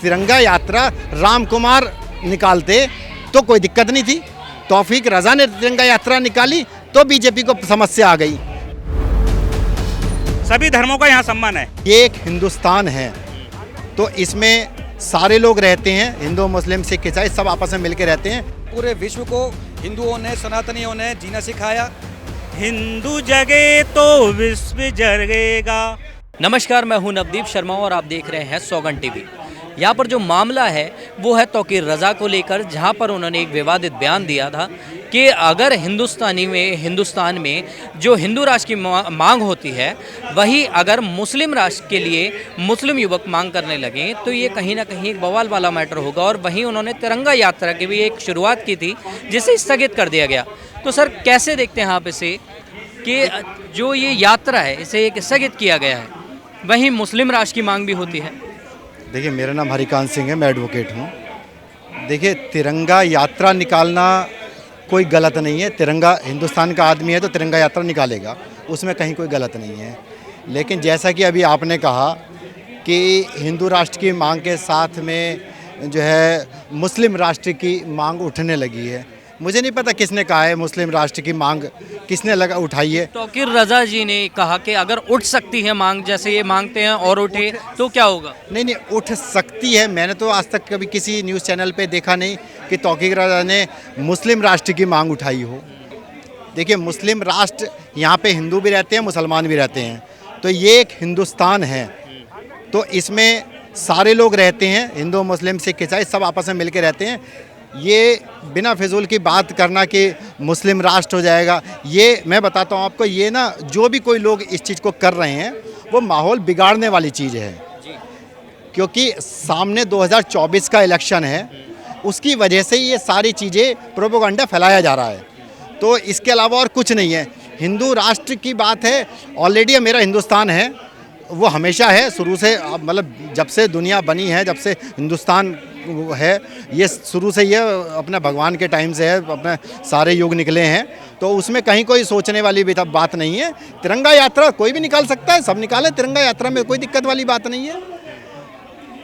तिरंगा यात्रा राम कुमार निकालते तो कोई दिक्कत नहीं थी। तौफीक रज़ा ने तिरंगा यात्रा निकाली तो बीजेपी को समस्या आ गई। सभी धर्मों का यहाँ सम्मान है। ये एक हिंदुस्तान है तो इसमें सारे लोग रहते हैं, हिंदू मुस्लिम सिख ईसाई सब आपस में मिलकर रहते हैं। पूरे विश्व को हिंदुओं ने सनातनियों ने जीना सिखाया। हिंदू जगे तो विश्व जगेगा। नमस्कार, मैं हूं नवदीप शर्मा और आप देख रहे हैं सौगन टीवी। यहाँ पर जो मामला है वो है तौकीर रज़ा को लेकर, जहाँ पर उन्होंने एक विवादित बयान दिया था कि अगर हिंदुस्तान में जो हिंदू राष्ट्र की मांग होती है वही अगर मुस्लिम राष्ट्र के लिए मुस्लिम युवक मांग करने लगे तो ये कहीं ना कहीं एक बवाल वाला मैटर होगा। और वहीं उन्होंने तिरंगा यात्रा की भी एक शुरुआत की थी जिसे स्थगित कर दिया गया। तो सर कैसे देखते हैं आप इसे कि जो ये यात्रा है इसे एक स्थगित किया गया है, वहीं मुस्लिम राष्ट्र की मांग भी होती है? देखिए, मेरा नाम हरिकांत सिंह है, मैं एडवोकेट हूँ। देखिए, तिरंगा यात्रा निकालना कोई गलत नहीं है। तिरंगा हिंदुस्तान का आदमी है तो तिरंगा यात्रा निकालेगा, उसमें कहीं कोई गलत नहीं है। लेकिन जैसा कि अभी आपने कहा कि हिंदू राष्ट्र की मांग के साथ में जो है मुस्लिम राष्ट्र की मांग उठने लगी है। मुझे नहीं पता किसने कहा है मुस्लिम राष्ट्र की मांग किसने उठाई है। तौकीर रज़ा जी ने कहा कि अगर उठ सकती है मांग, जैसे ये मांगते हैं और उठे तो क्या होगा? नहीं, उठ सकती है। मैंने तो आज तक कभी किसी न्यूज़ चैनल पे देखा नहीं कि तौकीर रज़ा ने मुस्लिम राष्ट्र की मांग उठाई हो। देखिए, मुस्लिम राष्ट्र यहाँ पे हिंदू भी रहते हैं, मुसलमान भी रहते हैं, तो ये एक हिंदुस्तान है तो इसमें सारे लोग रहते हैं, हिंदू मुस्लिम सिख ईसाई सब आपस में मिल के रहते हैं। ये बिना फिजूल की बात करना कि मुस्लिम राष्ट्र हो जाएगा, ये मैं बताता हूँ आपको, ये ना जो भी कोई लोग इस चीज़ को कर रहे हैं वो माहौल बिगाड़ने वाली चीज़ है। क्योंकि सामने 2024 का इलेक्शन है, उसकी वजह से ये सारी चीज़ें प्रोपेगेंडा फैलाया जा रहा है। तो इसके अलावा और कुछ नहीं है। हिंदू राष्ट्र की बात है, ऑलरेडी मेरा हिंदुस्तान है, वो हमेशा है, शुरू से, मतलब जब से दुनिया बनी है, जब से हिंदुस्तान है, ये शुरू से ये अपने भगवान के टाइम से है, अपने सारे युग निकले हैं, तो उसमें कहीं कोई सोचने वाली भी बात नहीं है। तिरंगा यात्रा कोई भी निकाल सकता है, सब निकाले, तिरंगा यात्रा में कोई दिक्कत वाली बात नहीं है।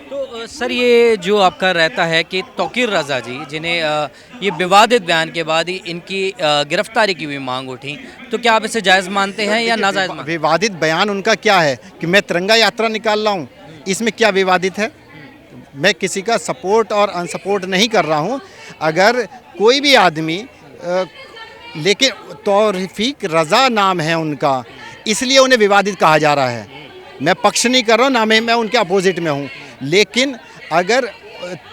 तो सर ये जो आपका रहता है कि तौकीर रज़ा जी जिन्हें ये विवादित बयान के बाद ही इनकी गिरफ्तारी की भी मांग उठी, तो क्या आप इसे जायज़ मानते हैं या नाजायज़ मानते हैं? विवादित बयान उनका क्या है कि मैं तिरंगा यात्रा निकाल रहा हूँ, इसमें क्या विवादित है? मैं किसी का सपोर्ट और अनसपोर्ट नहीं कर रहा हूँ। अगर कोई भी आदमी लेकिन तौफीक रज़ा नाम है उनका, इसलिए उन्हें विवादित कहा जा रहा है। मैं पक्ष नहीं कर रहा हूँ, ना मैं उनके अपोजिट में हूँ। लेकिन अगर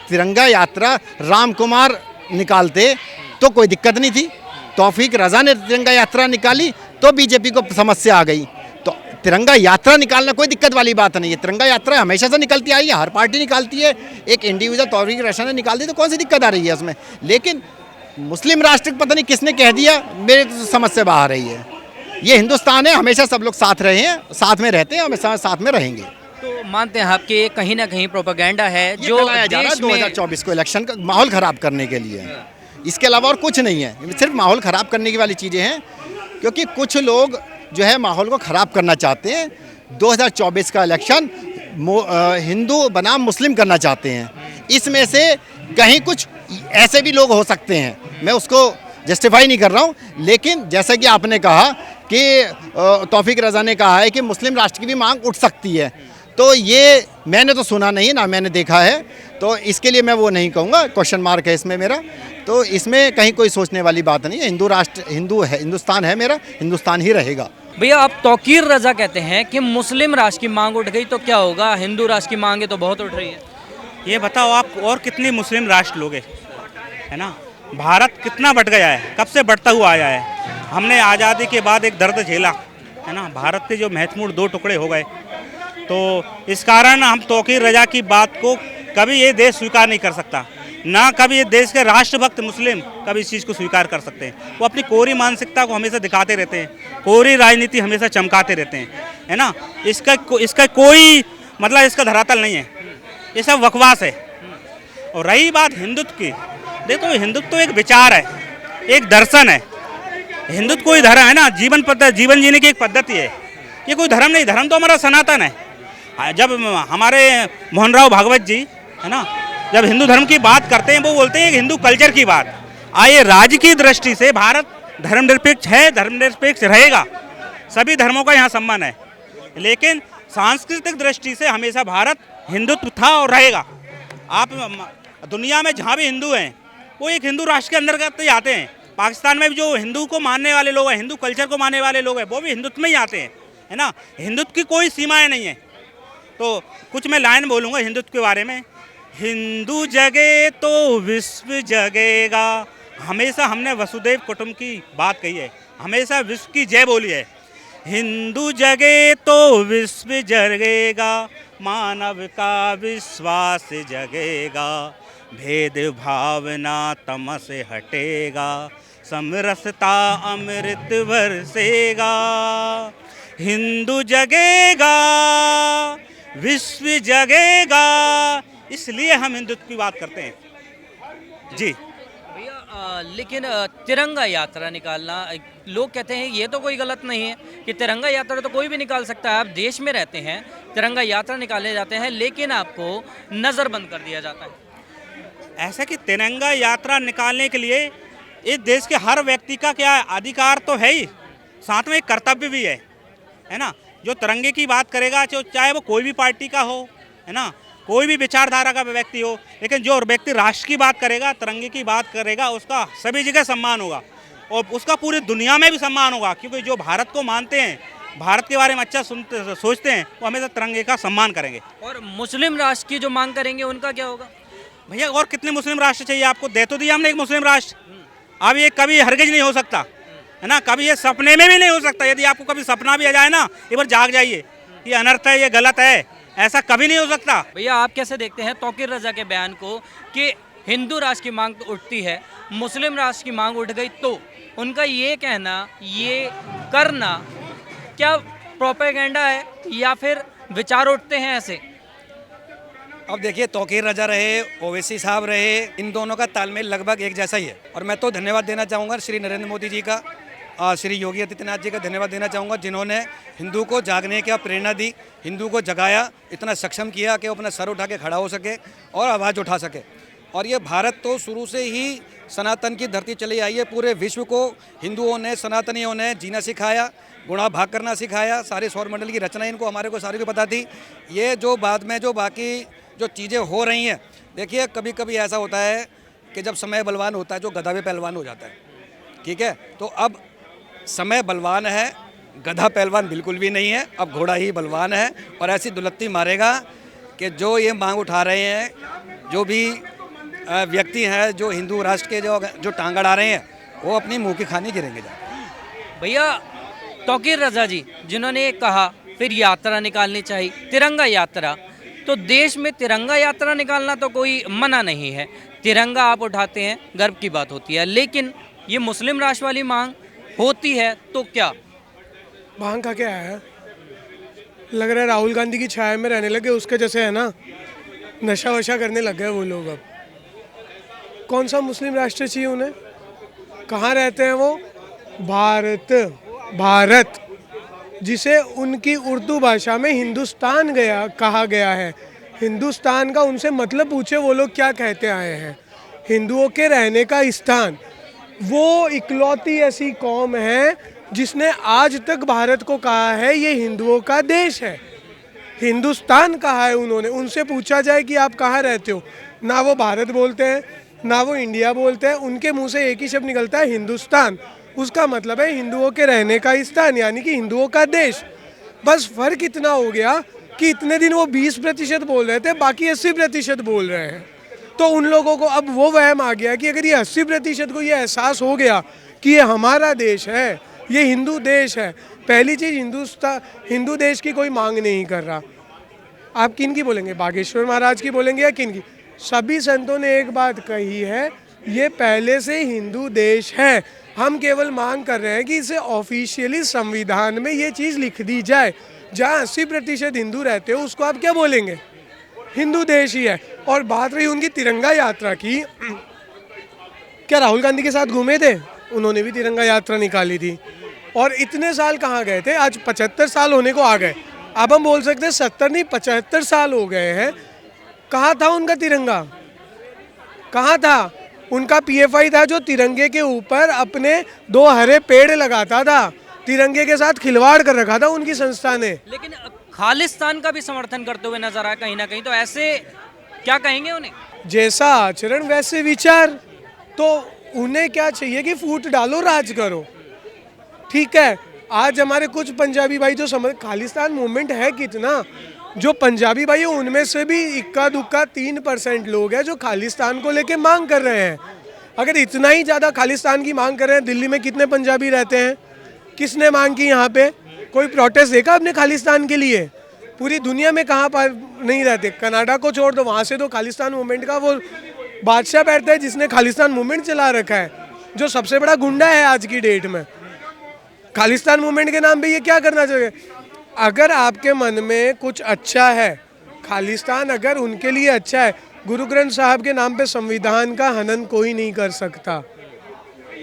तिरंगा यात्रा राम कुमार निकालते तो कोई दिक्कत नहीं थी। तौफीक रज़ा ने तिरंगा यात्रा निकाली तो बीजेपी को समस्या आ गई। तो तिरंगा यात्रा निकालना कोई दिक्कत वाली बात नहीं है। तिरंगा यात्रा हमेशा से निकलती आई है, हर पार्टी निकालती है। एक इंडिविजुअल तौफीक रज़ा ने निकाल दी तो कौन सी दिक्कत आ रही है उसमें? लेकिन मुस्लिम राष्ट्र पता नहीं किसने कह दिया, मेरे तो समझ से बाहर रही है। ये हिंदुस्तान है, हमेशा सब लोग साथ रहे हैं, साथ में रहते हैं, हमेशा साथ में रहेंगे। तो मानते हैं आपके कहीं ना कहीं प्रोपेगेंडा है जो लाया जा रहा है 2024 को इलेक्शन का माहौल ख़राब करने के लिए। इसके अलावा और कुछ नहीं है, सिर्फ माहौल ख़राब करने की वाली चीज़ें हैं। क्योंकि कुछ लोग जो है माहौल को ख़राब करना चाहते हैं। 2024 का इलेक्शन हिंदू बनाम मुस्लिम करना चाहते हैं। इसमें से कहीं कुछ ऐसे भी लोग हो सकते हैं, मैं उसको जस्टिफाई नहीं कर रहा हूँ। लेकिन जैसा कि आपने कहा कि तौफीक रज़ा ने कहा है कि मुस्लिम राष्ट्र की भी मांग उठ सकती है, तो ये मैंने तो सुना नहीं ना मैंने देखा है, तो इसके लिए मैं वो नहीं कहूँगा, क्वेश्चन मार्क है इसमें मेरा। तो इसमें कहीं कोई सोचने वाली बात नहीं है। हिंदू राष्ट्र हिंदू है, हिंदुस्तान है मेरा, हिंदुस्तान ही रहेगा। भैया आप तौकीर रज़ा कहते हैं कि मुस्लिम राष्ट्र की मांग उठ गई तो क्या होगा? हिंदू राष्ट्र की मांगे तो बहुत उठ रही है। ये बताओ आप, और कितने मुस्लिम राष्ट्र लोग हैं, है ना? भारत कितना बढ़ गया है, कब से बढ़ता हुआ आया है। हमने आज़ादी के बाद एक दर्द झेला, है ना? भारत के जो महत्वपूर्ण 2 टुकड़े हो गए, तो इस कारण हम तौकीर रज़ा की बात को कभी ये देश स्वीकार नहीं कर सकता, ना कभी ये देश के राष्ट्रभक्त मुस्लिम कभी इस चीज़ को स्वीकार कर सकते हैं। वो अपनी कोरी मानसिकता को हमेशा दिखाते रहते हैं, कोरी राजनीति हमेशा चमकाते रहते हैं, है ना? इसका कोई मतलब इसका धरातल नहीं है, ये सब बकवास है। और रही बात हिंदुत्व की, देखो हिंदुत्व तो एक विचार है, एक दर्शन है। हिंदुत्व कोई धर्म है ना, जीवन जीने की एक पद्धति है, ये कोई धर्म नहीं। धर्म तो हमारा सनातन है। जब हमारे मोहन राव भागवत जी है ना। जब हिंदू धर्म की बात करते हैं वो बोलते हैं हिंदू कल्चर की बात। आइए राज्य की दृष्टि से भारत धर्मनिरपेक्ष है, धर्मनिरपेक्ष रहेगा, सभी धर्मों का यहाँ सम्मान है, लेकिन सांस्कृतिक दृष्टि से हमेशा भारत हिंदुत्व था और रहेगा। आप दुनिया में जहाँ भी हिंदू हैं वो एक हिंदू राष्ट्र के अंतर्गत ही आते हैं। पाकिस्तान में भी जो हिंदू को मानने वाले लोग हैं, हिंदू कल्चर को मानने वाले लोग हैं, वो भी हिंदुत्व में ही आते हैं, है ना। हिंदुत्व की कोई सीमाएं नहीं है। तो कुछ मैं लाइन बोलूँगा हिंदुत्व के बारे में। हिंदू जगे तो विश्व जगेगा, हमेशा हमने वसुदेव कुटुंब की बात कही है, हमेशा विश्व की जय बोली है। हिंदू जगे तो विश्व जगेगा, मानव का विश्वास जगेगा, भेद भावना तमस हटेगा, समरसता अमृत बरसेगा। हिंदू जगेगा, विश्व जगेगा, इसलिए हम हिंदुत्व की बात करते हैं जी। भैया लेकिन तिरंगा यात्रा निकालना, लोग कहते हैं ये तो कोई गलत नहीं है कि तिरंगा यात्रा तो कोई भी निकाल सकता है। आप देश में रहते हैं, तिरंगा यात्रा निकाले जाते हैं, लेकिन आपको नज़रबंद कर दिया जाता है। ऐसा कि तिरंगा यात्रा निकालने के लिए इस देश के हर व्यक्ति का क्या अधिकार तो है ही, साथ में एक कर्तव्य भी है ना। जो तिरंगे की बात करेगा, चाहे वो कोई भी पार्टी का हो, है ना, कोई भी विचारधारा का व्यक्ति हो, लेकिन जो व्यक्ति राष्ट्र की बात करेगा, तिरंगे की बात करेगा, उसका सभी जगह सम्मान होगा और उसका पूरी दुनिया में भी सम्मान होगा। क्योंकि जो भारत को मानते हैं, भारत के बारे में अच्छा सोचते हैं, वो हमेशा तिरंगे का सम्मान करेंगे। और मुस्लिम राष्ट्र की जो मांग करेंगे उनका क्या होगा? भैया और कितने मुस्लिम राष्ट्र चाहिए आपको? दे तो दिया हमने एक मुस्लिम राष्ट्र। अब ये कभी हरगिज नहीं हो सकता, है ना, कभी ये सपने में भी नहीं हो सकता। यदि आपको कभी सपना भी आ जाए ना, एक बार जाग जाइए, ये अनर्थ है, ये गलत है, ऐसा कभी नहीं हो सकता। भैया आप कैसे देखते हैं तौकीर रजा के बयान को कि हिंदू राष्ट्र की मांग तो उठती है, मुस्लिम राष्ट्र की मांग उठ गई, तो उनका ये कहना, ये करना क्या प्रोपेगेंडा है या फिर विचार उठते हैं ऐसे? अब देखिए, तौकीर रजा रहे, ओवैसी साहब रहे, इन दोनों का तालमेल लगभग एक जैसा ही है। और मैं तो धन्यवाद देना चाहूँगा श्री नरेंद्र मोदी जी का, श्री योगी आदित्यनाथ जी का धन्यवाद देना चाहूँगा, जिन्होंने हिंदू को जागने की प्रेरणा दी, हिंदू को जगाया, इतना सक्षम किया कि वो अपना सर उठा के खड़ा हो सके और आवाज़ उठा सके। और ये भारत तो शुरू से ही सनातन की धरती चली आई है। पूरे विश्व को हिंदुओं ने, सनातनियों ने जीना सिखाया, गुणा भाग करना सिखाया। सारे सौरमंडल की रचना इनको, हमारे को सारी को पता थी। ये जो बाद में जो बाकी जो चीज़ें हो रही हैं, देखिए कभी कभी ऐसा होता है कि जब समय बलवान होता है, जो गधा भी पहलवान हो जाता है, ठीक है। तो अब समय बलवान है, गधा पहलवान बिल्कुल भी नहीं है, अब घोड़ा ही बलवान है। और ऐसी दुलत्ती मारेगा कि जो ये मांग उठा रहे हैं, जो भी व्यक्ति हैं, जो हिंदू राष्ट्र के जो टांग अड़ा रहे हैं, वो अपनी मुँह की खानी गिरेंगे जाकर। भैया तौकीर रजा जी जिन्होंने कहा फिर यात्रा निकालनी चाहिए, तिरंगा यात्रा, तो देश में तिरंगा यात्रा निकालना तो कोई मना नहीं है, तिरंगा आप उठाते हैं, गर्व की बात होती है, लेकिन ये मुस्लिम राष्ट्र वाली मांग होती है तो क्या? भांग का क्या है, लग रहा है राहुल गांधी की छाया में रहने लगे, उसके जैसे है ना, नशा वशा करने लग गए वो लोग। अब कौन सा मुस्लिम राष्ट्र चाहिए उन्हें? कहाँ रहते हैं वो? भारत, जिसे उनकी उर्दू भाषा में हिंदुस्तान कहा गया है। हिंदुस्तान का उनसे मतलब पूछे वो लोग क्या कहते आए हैं, हिंदुओं के रहने का स्थान। वो इकलौती ऐसी कौम है जिसने आज तक भारत को कहा है ये हिंदुओं का देश है, हिंदुस्तान कहा है उन्होंने। उनसे पूछा जाए कि आप कहाँ रहते हो, ना वो भारत बोलते हैं, ना वो इंडिया बोलते हैं, उनके मुंह से एक ही शब्द निकलता है, हिंदुस्तान। उसका मतलब है हिंदुओं के रहने का स्थान, यानी कि हिंदुओं का देश। बस फर्क इतना हो गया कि इतने दिन वो 20% बोल रहे थे, बाकी 80% बोल रहे हैं। तो उन लोगों को अब वो वहम आ गया कि अगर ये 80% को ये एहसास हो गया कि ये हमारा देश है, ये हिंदू देश है। पहली चीज़, हिंदू देश की कोई मांग नहीं कर रहा। आप किन की बोलेंगे, बागेश्वर महाराज की बोलेंगे या किन की? सभी संतों ने एक बात कही है, ये पहले से हिंदू देश है। हम केवल मांग कर रहे हैं कि इसे ऑफिशियली संविधान में ये चीज़ लिख दी जाए। जहाँ 80% हिंदू रहते हो उसको आप क्या बोलेंगे, हिंदू देश ही है। और बात रही उनकी तिरंगा यात्रा की, क्या राहुल गांधी के साथ घूमे थे? उन्होंने भी तिरंगा यात्रा निकाली थी। और इतने साल कहाँ गए थे? आज 75 साल होने को आ गए। अब हम बोल सकते हैं 70 नहीं 75 साल हो गए हैं। कहाँ था उनका तिरंगा? कहाँ था उनका पीएफआई? था जो तिरंगे के ऊपर अपने 2 हरे पेड़ लगाता था, तिरंगे के साथ खिलवाड़ कर रखा था उनकी संस्था ने। लेकिन खालिस्तान का भी समर्थन करते हुए नजर आया कहीं ना कहीं, तो ऐसे क्या कहेंगे उन्हें? जैसा आचरण वैसे विचार, तो उन्हें क्या चाहिए कि फूट डालो, राज करो। ठीक है, आज हमारे कुछ पंजाबी भाई जो समझ, खालिस्तान मूवमेंट है कितना, जो पंजाबी भाई है उनमें से भी इक्का दुक्का 3% लोग हैं जो खालिस्तान को लेके मांग कर रहे हैं। अगर इतना ही ज़्यादा खालिस्तान की मांग कर रहे हैं, दिल्ली में कितने पंजाबी रहते हैं? किसने मांग की यहाँ पे? कोई प्रोटेस्ट देखा अपने खालिस्तान के लिए? पूरी दुनिया में कहाँ पर नहीं रहते? कनाडा को छोड़ दो, वहाँ से तो खालिस्तान मूवमेंट का वो बादशाह बैठता है जिसने खालिस्तान मूवमेंट चला रखा है, जो सबसे बड़ा गुंडा है आज की डेट में। खालिस्तान मूवमेंट के नाम पे ये क्या करना चाहिए? अगर आपके मन में कुछ अच्छा है, खालिस्तान अगर उनके लिए अच्छा है, गुरु ग्रंथ साहब के नाम पे संविधान का हनन कोई नहीं कर सकता।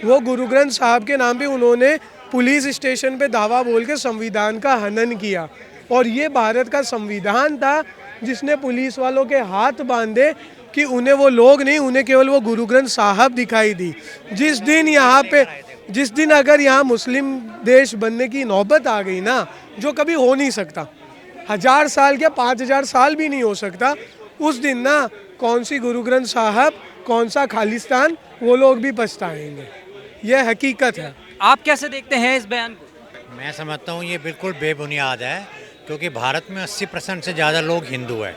वो गुरु ग्रंथ साहब के नाम पे उन्होंने पुलिस स्टेशन पे दावा बोल के संविधान का हनन किया, और ये भारत का संविधान था जिसने पुलिस वालों के हाथ बांधे कि उन्हें वो लोग नहीं, उन्हें केवल वो गुरु ग्रंथ साहब दिखाई दी। जिस दिन अगर यहाँ मुस्लिम देश बनने की नौबत आ गई ना, जो कभी हो नहीं सकता, 1000 साल क्या 5000 साल भी नहीं हो सकता, उस दिन ना कौन सी गुरु ग्रंथ साहब, कौन सा खालिस्तान, वो लोग भी पछताएंगे। यह हकीकत है। आप कैसे देखते हैं इस बयान को? मैं समझता हूँ ये बिल्कुल बेबुनियाद है, क्योंकि भारत में 80% से ज़्यादा लोग हिंदू हैं,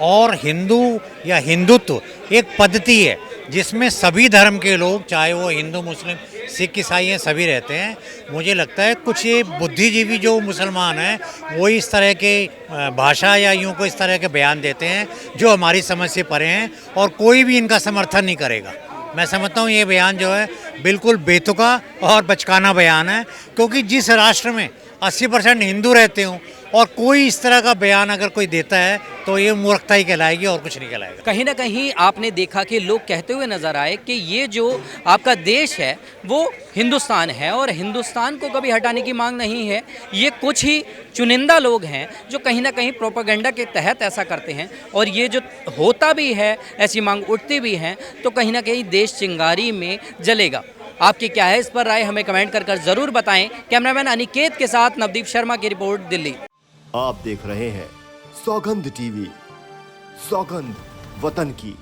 और हिंदू या हिंदुत्व एक पद्धति है जिसमें सभी धर्म के लोग, चाहे वो हिंदू, मुस्लिम, सिख, ईसाई हैं, सभी रहते हैं। मुझे लगता है कुछ ये बुद्धिजीवी जो मुसलमान हैं वो इस तरह के भाषा या यूँ को इस तरह के बयान देते हैं जो हमारी समझ से परे हैं, और कोई भी इनका समर्थन नहीं करेगा। मैं समझता हूँ ये बयान जो है बिल्कुल बेतुका और बचकाना बयान है, क्योंकि जिस राष्ट्र में 80% हिंदू रहते हों और कोई इस तरह का बयान अगर कोई देता है तो ये मूर्खता ही कहलाएगी और कुछ नहीं कहलाएगा। कहीं ना कहीं आपने देखा कि लोग कहते हुए नजर आए कि ये जो आपका देश है वो हिंदुस्तान है, और हिंदुस्तान को कभी हटाने की मांग नहीं है। ये कुछ ही चुनिंदा लोग हैं जो कहीं ना कहीं प्रोपेगेंडा के तहत ऐसा करते हैं, और ये जो होता भी है, ऐसी मांग उठती भी हैं, तो कहीं ना कहीं देश चिंगारी में जलेगा। आपकी क्या है इस पर राय, हमें कमेंट कर ज़रूर बताएं। कैमरामैन अनिकेत के साथ नवदीप शर्मा की रिपोर्ट, दिल्ली। आप देख रहे हैं सौगंध टीवी, सौगंध वतन की।